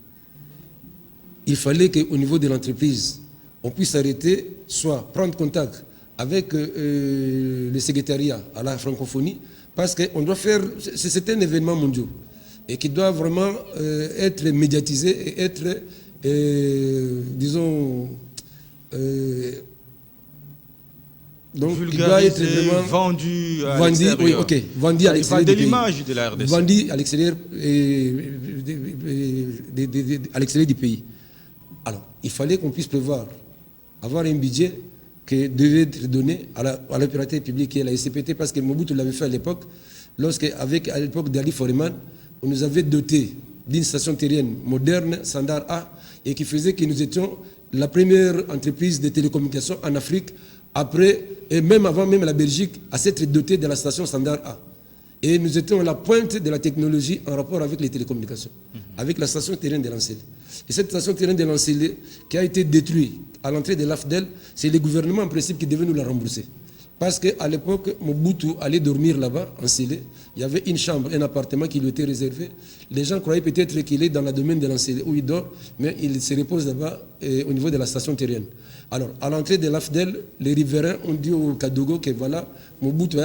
Il fallait qu'au niveau de l'entreprise, on puisse arrêter, soit prendre contact avec le secrétariat à la francophonie, parce qu'on doit faire, c'est un événement mondial, et qui doit vraiment être médiatisé et être, disons, donc il doit être vraiment vendu à l'extérieur. Oui, ok, vendu à l'extérieur. De l'image de la RDC. Vendu à l'extérieur du pays. Alors, il fallait qu'on puisse prévoir, avoir un budget qui devait être donné à l'opérateur public qui est la SCPT, parce que Mobutu l'avait fait à l'époque, à l'époque d'Ali Foreman, on nous avait doté d'une station terrienne moderne, standard A, et qui faisait que nous étions la première entreprise de télécommunications en Afrique, après, et même avant même la Belgique, à s'être dotée de la station standard A. Et nous étions à la pointe de la technologie en rapport avec les télécommunications, avec la station terrienne de Lancélé. Et cette station terrienne de Lancélé, qui a été détruite à l'entrée de l'AFDEL, c'est le gouvernement en principe qui devait nous la rembourser. Parce qu'à l'époque, Mobutu allait dormir là-bas, en Célé. Il y avait une chambre, un appartement qui lui était réservé. Les gens croyaient peut-être qu'il est dans le domaine de l'Ancélé, où il dort, mais il se repose là-bas au niveau de la station terrienne. Alors, à l'entrée de l'AFDEL, les riverains ont dit au Kadogo que voilà, Mobutu,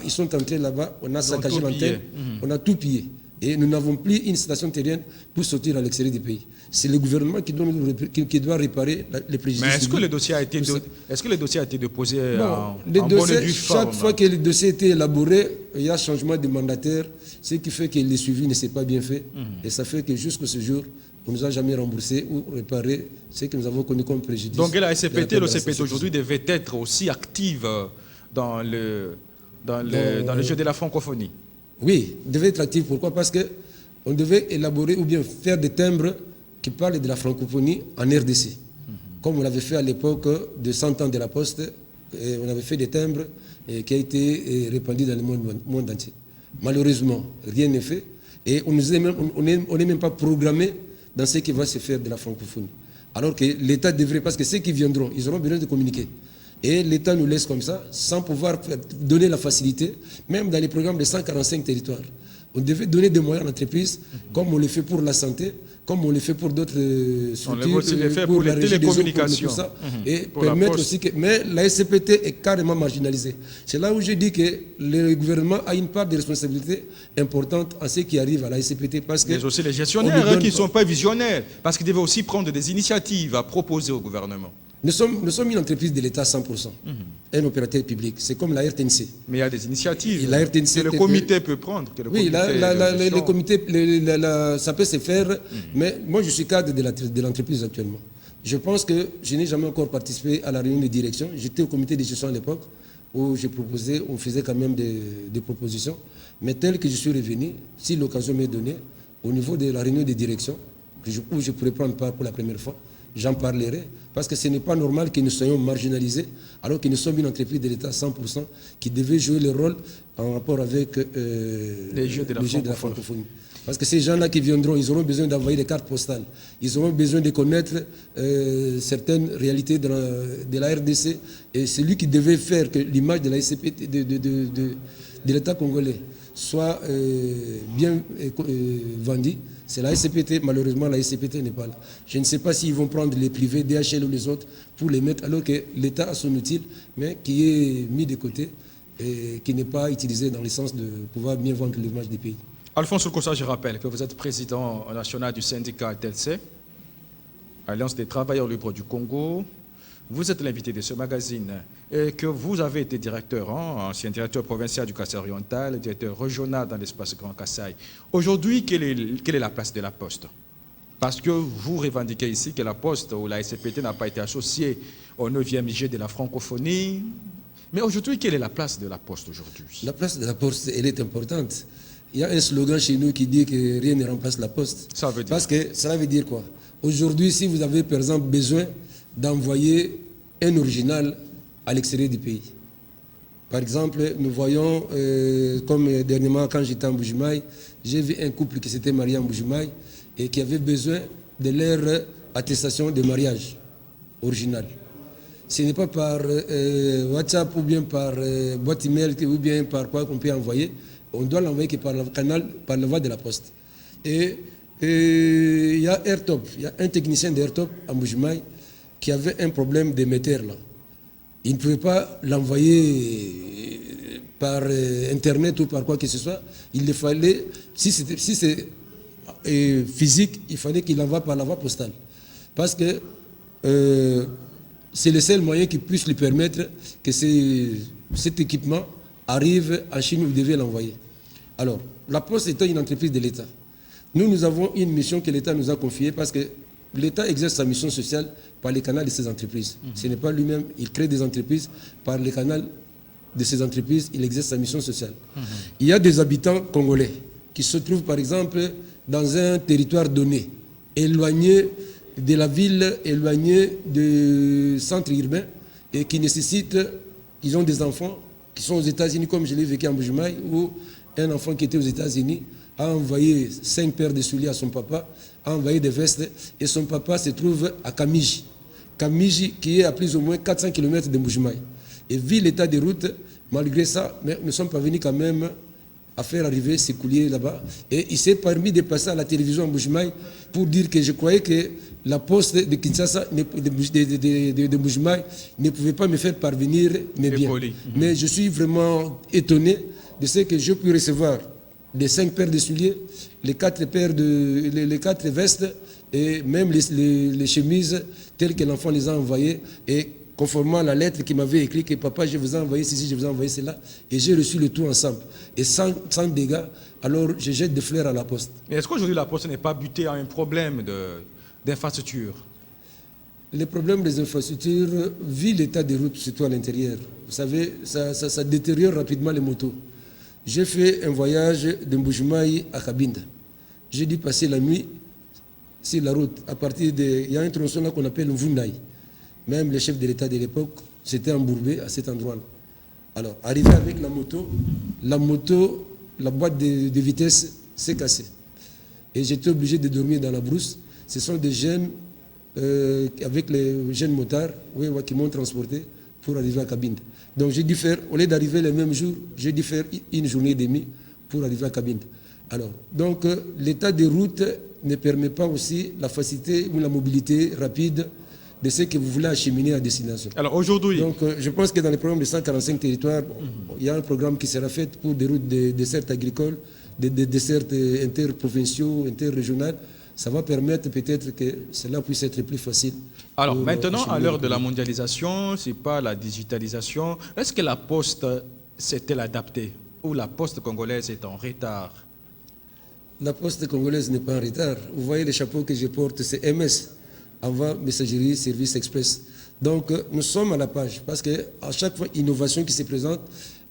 ils sont entrés là-bas, on a saccagé l'antenne, on a tout pillé. Et nous n'avons plus une station terrienne pour sortir à l'extérieur du pays. C'est le gouvernement qui doit réparer les préjudices. Mais est-ce que le dossier a été, déposé en bonne et due forme? Chaque fois que le dossier a été élaboré, il y a changement de mandataire, ce qui fait que le suivi ne s'est pas bien fait. Et ça fait que jusqu'à ce jour, on ne nous a jamais remboursé ou réparé ce que nous avons connu comme préjudice. Donc la SCPT, le CPT aujourd'hui devait être aussi active dans le jeu de la francophonie. Oui, devait être actif. Pourquoi? Parce qu'on devait élaborer ou bien faire des timbres qui parlent de la francophonie en RDC. Comme on l'avait fait à l'époque de 100 ans de la Poste, et on avait fait des timbres qui ont été répandus dans le monde entier. Malheureusement, rien n'est fait. Et on n'est même pas programmé dans ce qui va se faire de la francophonie. Alors que l'État devrait, parce que ceux qui viendront, ils auront besoin de communiquer. Et l'État nous laisse comme ça, sans pouvoir donner la facilité, même dans les programmes de 145 territoires. On devait donner des moyens à l'entreprise, comme on le fait pour la santé, comme on le fait pour d'autres structures, pour les régie des eaux, télécommunications. pour tout ça, et permettre aussi que... Mais la SCPT est carrément marginalisée. C'est là où je dis que le gouvernement a une part de responsabilité importante en ce qui arrive à la SCPT. Parce que mais aussi les gestionnaires qui ne sont pas visionnaires, parce qu'ils devaient aussi prendre des initiatives à proposer au gouvernement. Nous sommes une entreprise de l'État 100%, un opérateur public. C'est comme la RTNC. Mais il y a des initiatives Et la RTNC que le comité peut prendre. Oui, le comité, ça peut se faire, mais moi je suis cadre de l'entreprise actuellement. Je pense que je n'ai jamais encore participé à la réunion de direction. J'étais au comité de gestion à l'époque où on faisait quand même des propositions. Mais tel que je suis revenu, si l'occasion m'est donnée, au niveau de la réunion de direction, où je pourrais prendre part pour la première fois, j'en parlerai, parce que ce n'est pas normal que nous soyons marginalisés, alors que nous sommes une entreprise de l'État 100% qui devait jouer le rôle en rapport avec les jeux de la francophonie. Parce que ces gens-là qui viendront, ils auront besoin d'envoyer des cartes postales. Ils auront besoin de connaître certaines réalités de la RDC. Et c'est lui qui devait faire que l'image de la SCPT, de l'État congolais soit bien vendue. C'est la SCPT, malheureusement la SCPT n'est pas là. Je ne sais pas s'ils vont prendre les privés, DHL ou les autres, pour les mettre, alors que l'État a son outil, mais qui est mis de côté et qui n'est pas utilisé dans le sens de pouvoir bien vendre l'image du pays. Alphonse Lukosa, je rappelle que vous êtes président national du syndicat TELC, Alliance des travailleurs libres du Congo. Vous êtes l'invité de ce magazine et que vous avez été directeur, ancien directeur provincial du Kassai oriental, directeur régional dans l'espace Grand Kassai. Aujourd'hui, quelle est la place de la Poste? Parce que vous revendiquez ici que la Poste ou la SCPT n'a pas été associée au 9e G de la francophonie. Mais aujourd'hui, quelle est la place de la Poste aujourd'hui? La place de la Poste, elle est importante. Il y a un slogan chez nous qui dit que rien ne remplace la Poste. Ça veut dire? Parce que cela veut dire quoi? Aujourd'hui, si vous avez par exemple besoin d'envoyer un original à l'extérieur du pays. Par exemple, nous voyons, comme dernièrement quand j'étais en Bujimaï, j'ai vu un couple qui s'était marié en Bujimaï et qui avait besoin de leur attestation de mariage originale. Ce n'est pas par WhatsApp ou bien par boîte email ou bien par quoi qu'on peut envoyer. On doit l'envoyer que par le canal, par la voie de la poste. Et il y a Airtop, il y a un technicien d'Airtop à Bujimaï qui avait un problème d'émetteur là. Il ne pouvait pas l'envoyer par Internet ou par quoi que ce soit. Il le fallait, si c'est physique, il fallait qu'il l'envoie par la voie postale. Parce que c'est le seul moyen qui puisse lui permettre que cet équipement arrive en Chine où il devait l'envoyer. Alors, la Poste étant une entreprise de l'État, nous avons une mission que l'État nous a confiée parce que l'État exerce sa mission sociale par les canaux de ces entreprises. Ce n'est pas lui-même, il crée des entreprises, par les canaux de ces entreprises, il exerce sa mission sociale. Il y a des habitants congolais qui se trouvent par exemple dans un territoire donné, éloigné de la ville, éloigné du centre urbain et qui nécessitent, ils ont des enfants qui sont aux États-Unis, comme je l'ai vécu en Bujimaï, où un enfant qui était aux États-Unis a envoyé 5 paires de souliers à son papa, a envoyé des vestes, et son papa se trouve à Kamiji. Kamiji qui est à plus ou moins 400 km de Bujimaï. Et vu l'état des routes, malgré ça, mais nous sommes parvenus quand même à faire arriver ces couliers là-bas. Et il s'est permis de passer à la télévision en Bujimaï pour dire que je croyais que la poste de Kinshasa, de Bujimaï, ne pouvait pas me faire parvenir mes biens. Mais je suis vraiment étonné de ce que je puis recevoir les 5 paires de souliers, les 4 vestes et même les chemises telles que l'enfant les a envoyées. Et conformément à la lettre qui m'avait écrit que papa, je vous ai envoyé ceci, je vous ai envoyé cela, et j'ai reçu le tout ensemble. Et sans dégâts, alors je jette des fleurs à la Poste. Mais est-ce qu'aujourd'hui la Poste n'est pas butée à un problème d'infrastructure? Les problèmes des infrastructures, vu l'état des routes, surtout à l'intérieur, vous savez, ça détériore rapidement les motos. J'ai fait un voyage de Mbujimaï à Kabinda. J'ai dû passer la nuit sur la route. Il y a un tronçon là qu'on appelle Mvundaï. Même le chef de l'État de l'époque s'était embourbé à cet endroit-là. Alors, arrivé avec la moto, la boîte de vitesse s'est cassée. Et j'étais obligé de dormir dans la brousse. Ce sont des jeunes, avec les jeunes motards, qui m'ont transporté pour arriver à Kabinda. Donc j'ai dû faire, au lieu d'arriver le même jour, j'ai dû faire une journée et demie pour arriver à Kabinda. Alors, donc, l'état des routes ne permet pas aussi la facilité ou la mobilité rapide de ce que vous voulez acheminer à destination. Alors aujourd'hui... Donc, je pense que dans le programme de 145 territoires, il y a un programme qui sera fait pour des routes de dessertes agricoles, des dessertes interprovinciaux, interrégionales. Ça va permettre peut-être que cela puisse être plus facile. Alors maintenant, à l'heure de la mondialisation, c'est pas la digitalisation. Est-ce que la Poste s'est-elle adaptée ou la Poste congolaise est en retard? La Poste congolaise n'est pas en retard. Vous voyez le chapeau que je porte, c'est MS, Envoi Messagerie Service Express. Donc nous sommes à la page parce qu'à chaque fois, innovation qui se présente,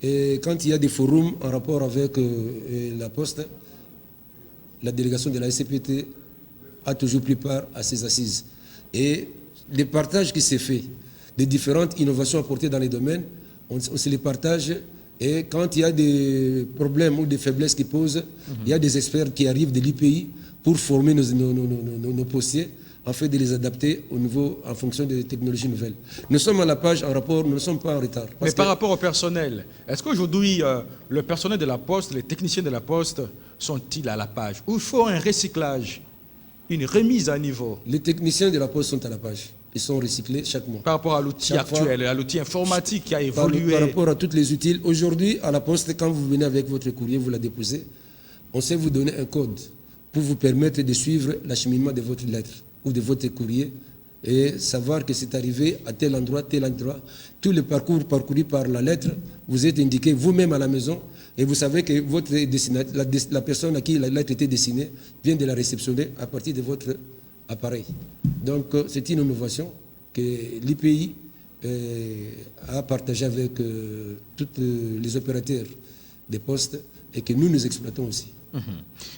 et quand il y a des forums en rapport avec la Poste, la délégation de la SCPT a toujours pris part à ces assises. Et les partages qui s'est fait, des différentes innovations apportées dans les domaines, on se les partage. Et quand il y a des problèmes ou des faiblesses qui posent, il y a des experts qui arrivent de l'IPI pour former nos postiers, afin de les adapter au niveau, en fonction des technologies nouvelles. Nous sommes à la page en rapport, nous ne sommes pas en retard. Mais par rapport au personnel, est-ce qu'aujourd'hui, le personnel de la Poste, les techniciens de la Poste, sont-ils à la page? Ou il faut un recyclage, une remise à niveau? Les techniciens de la Poste sont à la page. Ils sont recyclés chaque mois. Par rapport à l'outil actuel, à l'outil informatique qui a évolué. Par rapport à toutes les utiles. Aujourd'hui, à la Poste, quand vous venez avec votre courrier, vous la déposez, on sait vous donner un code pour vous permettre de suivre l'acheminement de votre lettre ou de votre courrier et savoir que c'est arrivé à tel endroit, tel endroit. Tous les parcours parcourus par la lettre, vous êtes indiqué vous-même à la maison et vous savez que votre la personne à qui la lettre était destinée vient de la réceptionner à partir de votre appareil. Donc c'est une innovation que l'IPI a partagée avec tous les opérateurs des postes et que nous exploitons aussi.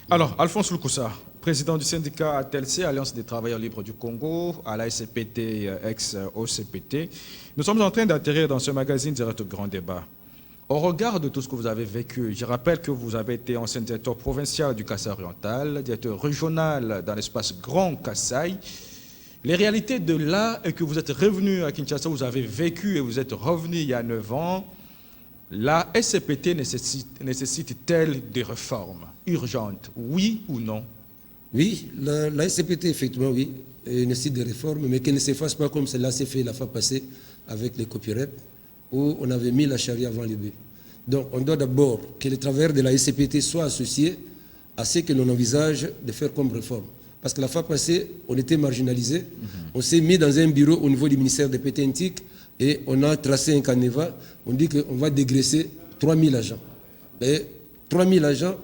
Alors, Alphonse Loukoussa, président du syndicat ATLC, Alliance des travailleurs libres du Congo, à la SCPT, ex-OCPT. Nous sommes en train d'atterrir dans ce magazine Direct Grand Débat. Au regard de tout ce que vous avez vécu, je rappelle que vous avez été ancien directeur provincial du Kassai oriental, directeur régional dans l'espace Grand Kassai. Les réalités de là est que vous êtes revenu à Kinshasa, vous avez vécu et vous êtes revenu il y a 9 ans. La SCPT nécessite-t-elle des réformes urgentes, oui ou non? Oui, la SCPT, effectivement, oui, nécessite des réformes, mais qu'elle ne se fasse pas comme cela s'est fait la fois passée avec les copyrights, où on avait mis la charia avant le bœuf. Donc, on doit d'abord que les travailleurs de la SCPT soient associés à ce que l'on envisage de faire comme réforme. Parce que la fois passée, on était marginalisés, on s'est mis dans un bureau au niveau du ministère des Pétentique, et on a tracé un canevas, on dit qu'on va dégraisser 3000 agents. Et 3000 agents,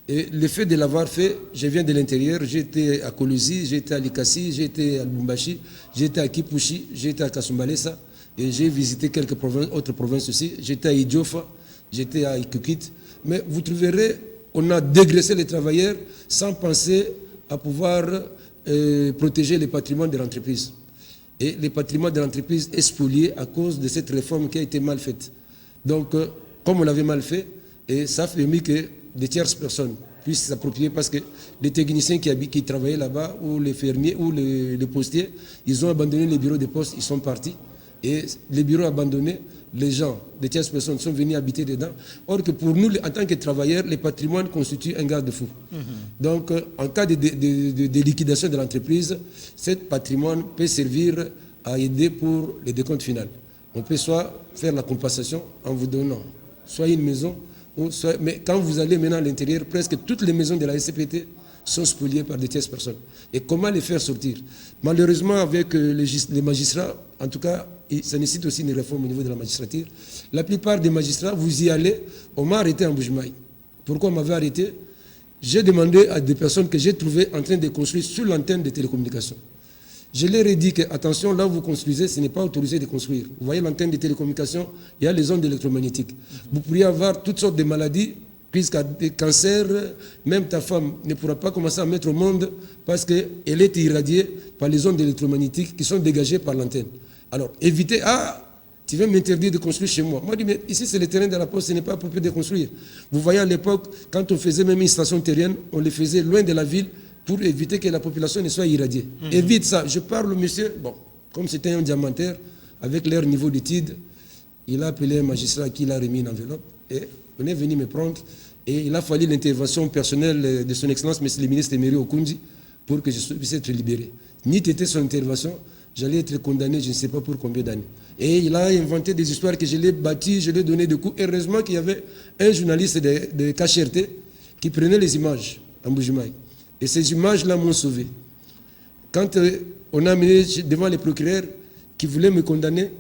et le fait de l'avoir fait, je viens de l'intérieur, j'ai été à Kolosi, j'ai été à Likasi, j'ai été à Lubumbashi, j'ai été à Kipushi, j'ai été à Kasumbalesa, et j'ai visité quelques autres provinces aussi, j'étais à Idjofa, j'étais à Ikukit. Mais vous trouverez, on a dégraissé les travailleurs sans penser à pouvoir protéger les patrimoines de l'entreprise. Et le patrimoine de l'entreprise est spolié à cause de cette réforme qui a été mal faite. Donc, comme on l'avait mal fait, et ça a permis que des tierces personnes puissent s'approprier parce que les techniciens qui travaillaient là-bas, ou les fermiers, ou les postiers, ils ont abandonné les bureaux de poste, ils sont partis. Et les bureaux abandonnés, les gens, des tierces personnes sont venus habiter dedans. Or que pour nous, en tant que travailleurs, les patrimoines constituent un garde-fou. Donc, en cas de liquidation de l'entreprise, ce patrimoine peut servir à aider pour le décompte final. On peut soit faire la compensation en vous donnant soit une maison, mais quand vous allez maintenant à l'intérieur, presque toutes les maisons de la SCPT sont spoliées par des tierces personnes. Et comment les faire sortir? Malheureusement, avec les magistrats, en tout cas, ça nécessite aussi une réforme au niveau de la magistrature. La plupart des magistrats, vous y allez, on m'a arrêté en Bujimaï. Pourquoi on m'avait arrêté? J'ai demandé à des personnes que j'ai trouvées en train de construire sur l'antenne de télécommunications. Je leur ai dit que, attention, là où vous construisez, ce n'est pas autorisé de construire. Vous voyez l'antenne de télécommunications, il y a les ondes électromagnétiques. Vous pourriez avoir toutes sortes de maladies, puisque des cancers, même ta femme ne pourra pas commencer à mettre au monde parce qu'elle est irradiée par les ondes électromagnétiques qui sont dégagées par l'antenne. Alors, évitez, tu veux m'interdire de construire chez moi. Moi, je dis, mais ici, c'est le terrain de la poste, ce n'est pas approprié de construire. Vous voyez, à l'époque, quand on faisait même une station terrienne, on les faisait loin de la ville pour éviter que la population ne soit irradiée. Évite ça. Je parle au monsieur, bon, comme c'était un diamantaire, avec leur niveau d'études, il a appelé un magistrat qui l'a remis une enveloppe. Et on est venu me prendre. Et il a fallu l'intervention personnelle de son Excellence, M. le ministre Emery Okundi, pour que je puisse être libéré. Ni était son intervention, j'allais être condamné, je ne sais pas pour combien d'années. Et il a inventé des histoires que je l'ai bâties, je l'ai donné de coups. Heureusement qu'il y avait un journaliste de KHRT qui prenait les images en Bujimaï. Et ces images-là m'ont sauvé. Quand on a amené devant les procureurs qui voulaient me condamner,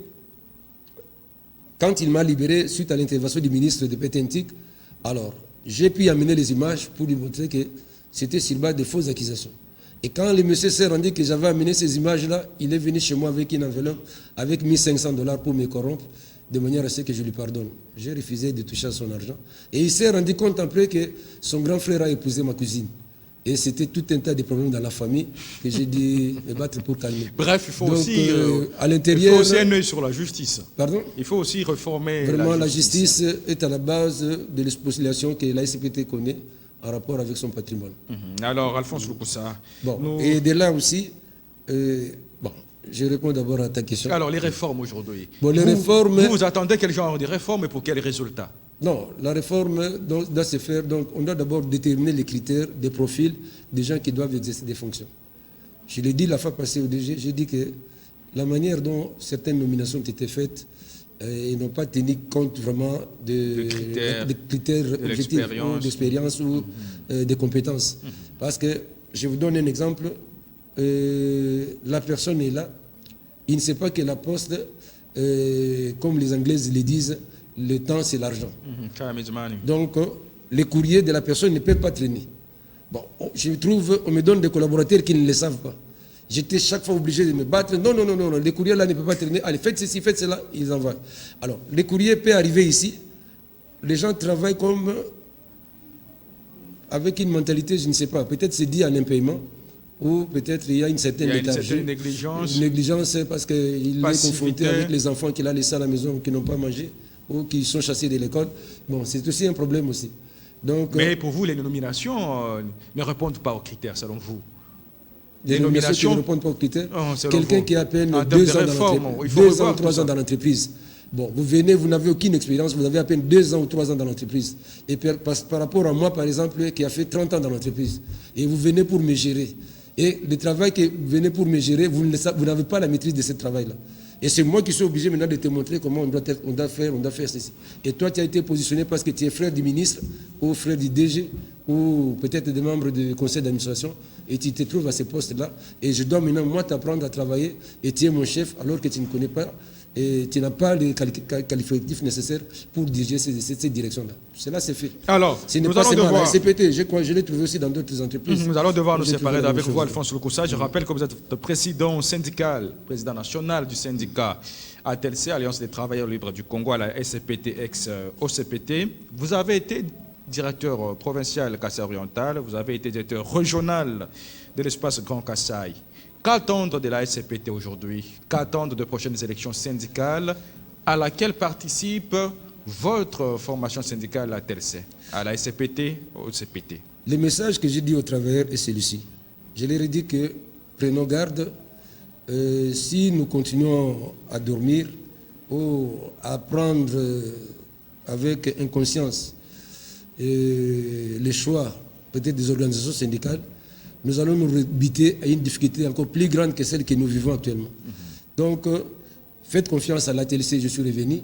quand il m'a libéré suite à l'intervention du ministre de Pétentique, alors j'ai pu amener les images pour lui montrer que c'était sur base de fausses accusations. Et quand le monsieur s'est rendu que j'avais amené ces images-là, il est venu chez moi avec une enveloppe avec $1500 pour me corrompre, de manière à ce que je lui pardonne. J'ai refusé de toucher à son argent. Et il s'est rendu compte après que son grand frère a épousé ma cousine. Et c'était tout un tas de problèmes dans la famille que j'ai dû me battre pour calmer. Bref, il faut Donc, aussi, à l'intérieur, il faut aussi un œil sur la justice. Pardon? Il faut aussi réformer vraiment, la justice est à la base de l'exposition que la SPT connaît en rapport avec son patrimoine. Alors, Alphonse Lukusa. Bon, et de là aussi, bon, je réponds d'abord à ta question. Alors, les réformes aujourd'hui. Bon, les réformes... Vous attendez quel genre de réformes et pour quels résultats? Non, la réforme doit se faire, donc on doit d'abord déterminer les critères, des profils des gens qui doivent exercer des fonctions. Je l'ai dit la fois passée au DG, j'ai dit que la manière dont certaines nominations ont été faites, ils n'ont pas tenu compte vraiment des critères objectifs, d'expérience ou des compétences. Parce que, je vous donne un exemple, la personne est là, il ne sait pas que la poste, comme les Anglaises le disent, le temps c'est l'argent. Donc, les courriers de la personne ne peuvent pas traîner. Bon, je trouve, on me donne des collaborateurs qui ne le savent pas. J'étais chaque fois obligé de me battre. Non, non, non, non, les courriers là ne peuvent pas traîner. Allez, faites ceci, faites cela, ils envoient. Alors, les courriers peuvent arriver ici. Les gens travaillent comme avec une mentalité, je ne sais pas, peut-être c'est dit à l'impayement, ou peut-être il y a une certaine négligence. Une négligence parce qu'il est confronté avec les enfants qu'il a laissés à la maison, qui n'ont pas mangé, ou qui sont chassés de l'école. Bon, c'est aussi un problème aussi. Donc, mais pour vous, les nominations ne répondent pas aux critères, selon vous? Les nominations qui ne répondent pas aux critères. Quelqu'un qui a à peine 2 ans ou 3 ans dans l'entreprise. Bon, vous venez, vous n'avez aucune expérience, vous avez à peine 2 ans ou 3 ans dans l'entreprise. Et par rapport à moi, par exemple, qui a fait 30 ans dans l'entreprise, et vous venez pour me gérer. Et le travail que vous venez pour me gérer, vous n'avez pas la maîtrise de ce travail-là. Et c'est moi qui suis obligé maintenant de te montrer comment on doit faire ceci. Et toi, tu as été positionné parce que tu es frère du ministre, ou frère du DG, ou peut-être des membres du conseil d'administration, et tu te trouves à ce poste-là. Et je dois maintenant, moi, t'apprendre à travailler, et tu es mon chef, alors que tu ne connais pas, et tu n'as pas les qualificatifs nécessaires pour diriger cette direction-là. Cela c'est fait. Alors, ce n'est pas seulement la CPT, je l'ai trouvé aussi dans d'autres entreprises. Nous allons devoir nous séparer avec vous, Alphonse Lukusa. Je rappelle que vous êtes président syndical, président national du syndicat ATLC, Alliance des travailleurs libres du Congo, à la SPT ex-OCPT. Vous avez été directeur provincial Kassai-Oriental, vous avez été directeur régional de l'espace Grand Kassai. Qu'attendre de la SCPT aujourd'hui? Qu'attendre de prochaines élections syndicales à laquelle participe votre formation syndicale à TLC, à la SCPT ou au CPT? Le message que j'ai dit aux travailleurs est celui-ci. Je leur ai dit que prenons garde, si nous continuons à dormir ou à prendre avec inconscience les choix peut-être des organisations syndicales, nous allons nous rebiter à une difficulté encore plus grande que celle que nous vivons actuellement. Donc, faites confiance à l'ATLC, je suis revenu.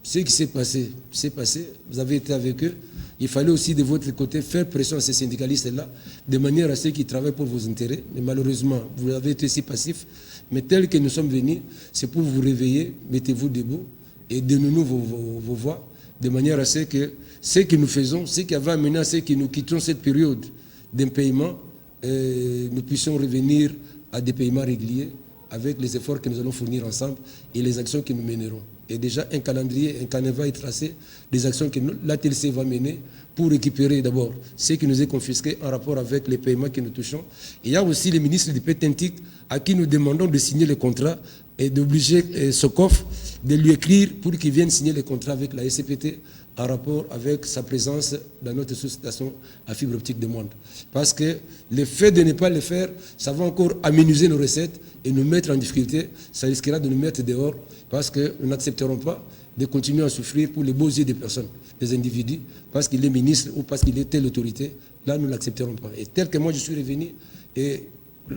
Ce qui s'est passé, c'est passé. Vous avez été avec eux. Il fallait aussi de votre côté faire pression à ces syndicalistes-là, de manière à ceux qui travaillent pour vos intérêts. Mais malheureusement, vous avez été si passifs. Mais tel que nous sommes venus, c'est pour vous réveiller, mettez-vous debout et donnez-nous vos voix, de manière à ce que nous faisons, ce qui avait amené à ce que nous quittions cette période d'impayement, nous puissions revenir à des paiements réguliers avec les efforts que nous allons fournir ensemble et les actions que nous mènerons. Et déjà un calendrier, un canevas est tracé des actions que l'ATLC va mener pour récupérer d'abord ce qui nous est confisqué en rapport avec les paiements que nous touchons. Et il y a aussi les ministres du Pétentique à qui nous demandons de signer le contrat et d'obliger Sokof de lui écrire pour qu'il vienne signer le contrat avec la SCPT en rapport avec sa présence dans notre sous-station à fibre optique de Monde. Parce que le fait de ne pas le faire, ça va encore aménuiser nos recettes et nous mettre en difficulté, ça risquera de nous mettre dehors parce que nous n'accepterons pas de continuer à souffrir pour les beaux yeux des personnes, des individus, parce qu'il est ministre ou parce qu'il est telle autorité. Là, nous ne l'accepterons pas. Et tel que moi, je suis revenu, et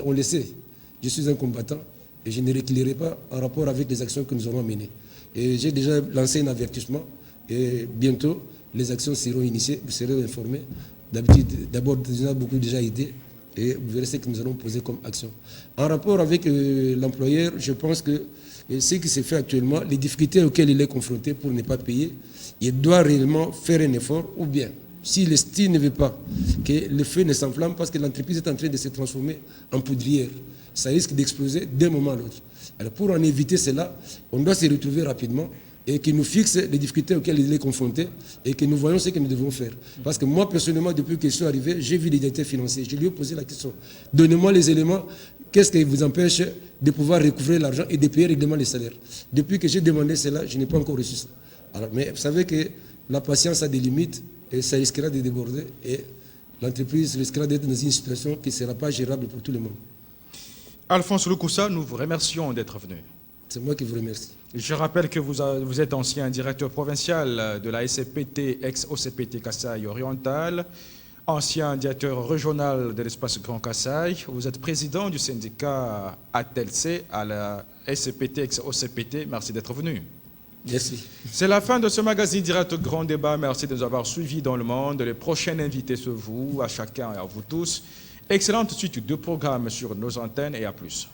on le sait, je suis un combattant et je ne reculerai pas en rapport avec les actions que nous aurons menées. Et j'ai déjà lancé un avertissement et bientôt, les actions seront initiées, vous serez informés. D'habitude, d'abord, il y a beaucoup déjà idées et vous verrez ce que nous allons poser comme action. En rapport avec l'employeur, je pense que ce qui se fait actuellement, les difficultés auxquelles il est confronté pour ne pas payer, il doit réellement faire un effort ou bien, si le style ne veut pas que le feu ne s'enflamme parce que l'entreprise est en train de se transformer en poudrière, ça risque d'exploser d'un moment à l'autre. Alors pour en éviter cela, on doit se retrouver rapidement et qu'il nous fixe les difficultés auxquelles il est confronté et que nous voyons ce que nous devons faire. Parce que moi, personnellement, depuis que je suis arrivé, j'ai vu les directeurs financiers. Je lui ai posé la question. Donnez-moi les éléments. Qu'est-ce qui vous empêche de pouvoir recouvrer l'argent et de payer régulièrement les salaires? Depuis que j'ai demandé cela, je n'ai pas encore reçu ça. Alors, mais vous savez que la patience a des limites et ça risquera de déborder et l'entreprise risquera d'être dans une situation qui ne sera pas gérable pour tout le monde. Alphonse Loukoussa, nous vous remercions d'être venu. C'est moi qui vous remercie. Je rappelle que vous êtes ancien directeur provincial de la SCPT, ex-OCPT Kasaï Oriental, ancien directeur régional de l'espace Grand Kasaï. Vous êtes président du syndicat ATLC à la SCPT, ex-OCPT. Merci d'être venu. Merci. C'est la fin de ce magazine Direct Grand Débat. Merci de nous avoir suivis dans le monde. Les prochains invités sont vous, à chacun et à vous tous. Excellente suite de programmes sur nos antennes et à plus.